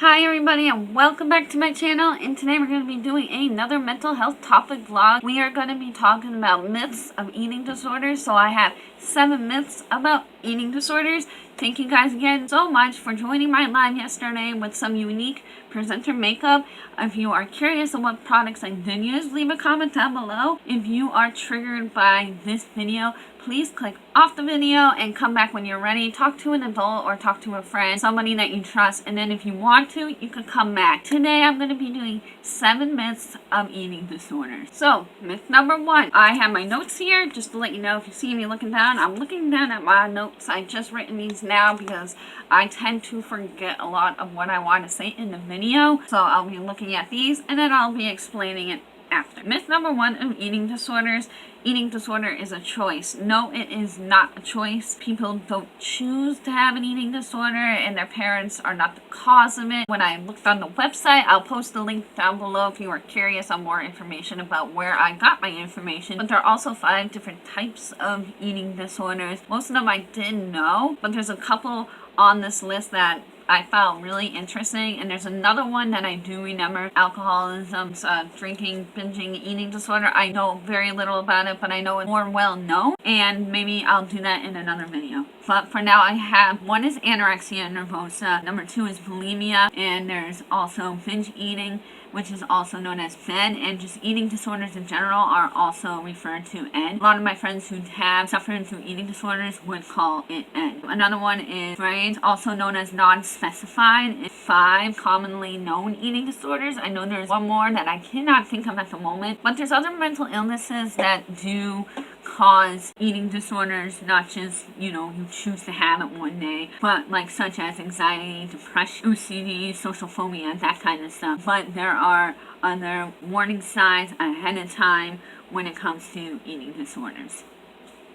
Hi everybody and welcome back to my channel, and today we're going to be doing another mental health topic vlog. We are going to be talking about myths of eating disorders. So I have 7 myths about eating disorders. Thank you guys again so much for joining my live yesterday with some unique presenter makeup. If you are curious of what products I did use, leave a comment down below. If you are triggered by this video, please click off the video and come back when you're ready. Talk to an adult or talk to a friend, somebody that you trust, and then if you want to, you can come back. Today I'm going to be doing 7 myths of eating disorders. So, myth number 1. I have my notes here, just to let you know if you see me looking down. I'm looking down at my notes. I just written these now because I tend to forget a lot of what I want to say in the video. So I'll be looking at these and then I'll be explaining it after. Myth number 1 of eating disorders. Eating disorder is a choice. No, it is not a choice. People don't choose to have an eating disorder and their parents are not the cause of it. When I looked on the website, I'll post the link down below if you are curious on more information about where I got my information. But there are also 5 different types of eating disorders. Most of them I didn't know, but there's a couple on this list that I found really interesting, and there's another one that I do remember: alcoholism, drinking, binging, eating disorder. I know very little about it, but I know it's more well known, and maybe I'll do that in another video. But for now, I have one is anorexia nervosa, number 2 is bulimia, and there's also binge eating, which is also known as BEN, and just eating disorders in general are also referred to EN. A lot of my friends who have suffered through eating disorders would call it EN. Another one is strains, also known as non-specified. It's 5 commonly known eating disorders. I know there's one more that I cannot think of at the moment, but there's other mental illnesses that do cause eating disorders, not just, you choose to have it one day, but like such as anxiety, depression, OCD, social phobia, that kind of stuff. But there are other warning signs ahead of time when it comes to eating disorders.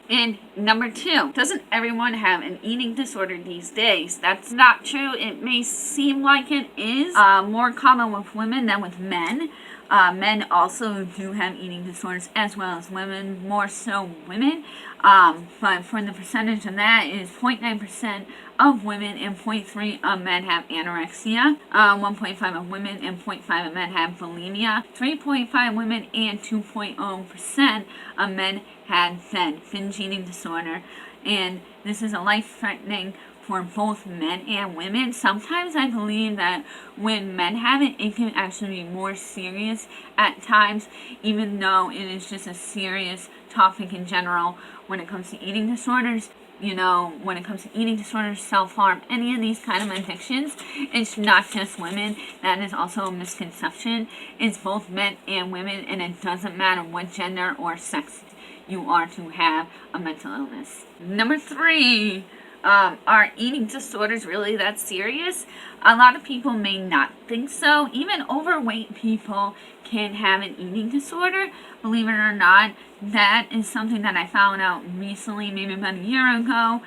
And number 2, doesn't everyone have an eating disorder these days? That's not true. It may seem like it is more common with women than with men. Men also do have eating disorders as well as women, more so women. But for the percentage of that is 0.9% of women and 0.3% of men have anorexia. 1.5% of women and 0.5% of men have bulimia. 3.5% women and 2.0% of men had BEN, binge eating disorder. And this is a life-threatening for both men and women. Sometimes I believe that when men have it, it can actually be more serious at times, even though it is just a serious topic in general when it comes to eating disorders. When it comes to eating disorders, self-harm, any of these kind of addictions, it's not just women. That is also a misconception. It's both men and women, and it doesn't matter what gender or sex you are to have a mental illness. Number 3. Are eating disorders really that serious? A lot of people may not think so. Even overweight people can have an eating disorder, believe it or not. That is something that I found out recently, maybe about a year ago.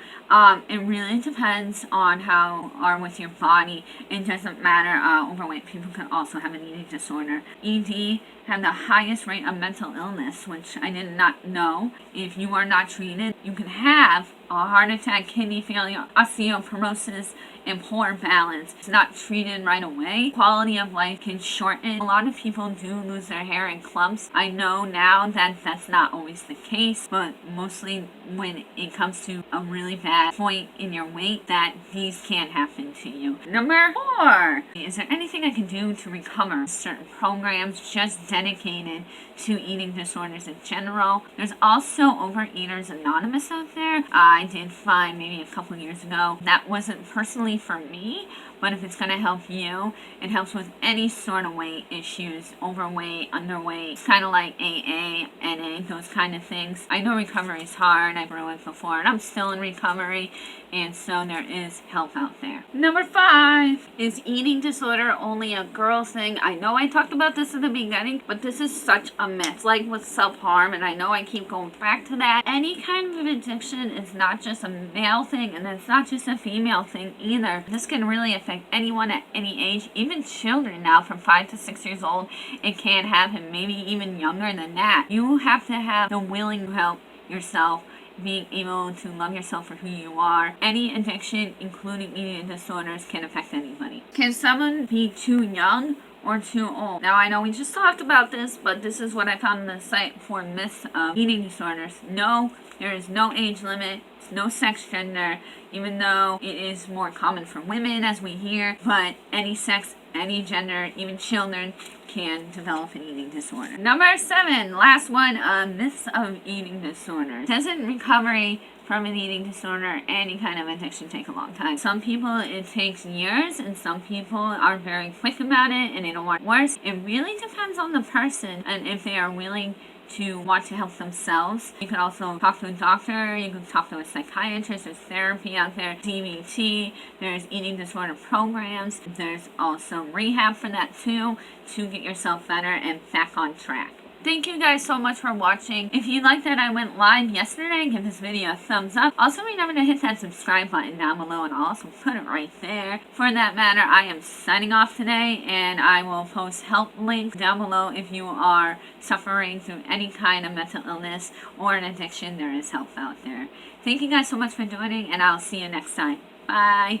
It really depends on how you are with your body. It doesn't matter. Overweight people can also have an eating disorder. ED have the highest rate of mental illness, which I did not know. If you are not treated, you can have a heart attack, kidney failure, osteoporosis, and poor balance. It's not treated right away. Quality of life can shorten. A lot of people do lose their hair in clumps. I know now that that's not always the case, but mostly when it comes to a really bad point in your weight, that these can happen to you. Number 4, is there anything I can do to recover? Certain programs just dedicated to eating disorders in general. There's also Overeaters Anonymous out there. I did find maybe a couple years ago. That wasn't personally for me, but if it's going to help you, it helps with any sort of weight issues, overweight, underweight. It's kind of like AA, NA, those kind of things. I know recovery is hard. I've been it before, and I'm still in recovery, and so there is help out there. Number 5, is eating disorder only a girl thing? I know I talked about this in the beginning, but this is such a myth. It's like with self-harm, and I know I keep going back to that. Any kind of addiction is not just a male thing, and it's not just a female thing either. This can really affect anyone at any age, even children now from 5 to 6 years old. It can happen, maybe even younger than that. You have to have the willing to help yourself being able to love yourself for who you are. Any addiction, including eating disorders, can affect anybody. Can someone be too young or too old? Now, I know we just talked about this, but this is what I found on the site for myths of eating disorders. No, there is no age limit, no sex, gender, even though it is more common for women, as we hear, but any sex, any gender, even children can develop an eating disorder. Number 7, last one, myths of eating disorders. Doesn't recovery from an eating disorder, any kind of addiction, take a long time? Some people it takes years, and some people are very quick about it and they don't want worse. It really depends on the person and if they are willing to want to help themselves. You can also talk to a doctor, you can talk to a psychiatrist, there's therapy out there, DBT, there's eating disorder programs, there's also rehab for that too, to get yourself better and back on track. Thank you guys so much for watching. If you like that I went live yesterday, give this video a thumbs up. Also remember to hit that subscribe button down below, and I'll also put it right there. For that matter, I am signing off today, and I will post help links down below if you are suffering through any kind of mental illness or an addiction. There is help out there. Thank you guys so much for joining, and I'll see you next time. Bye.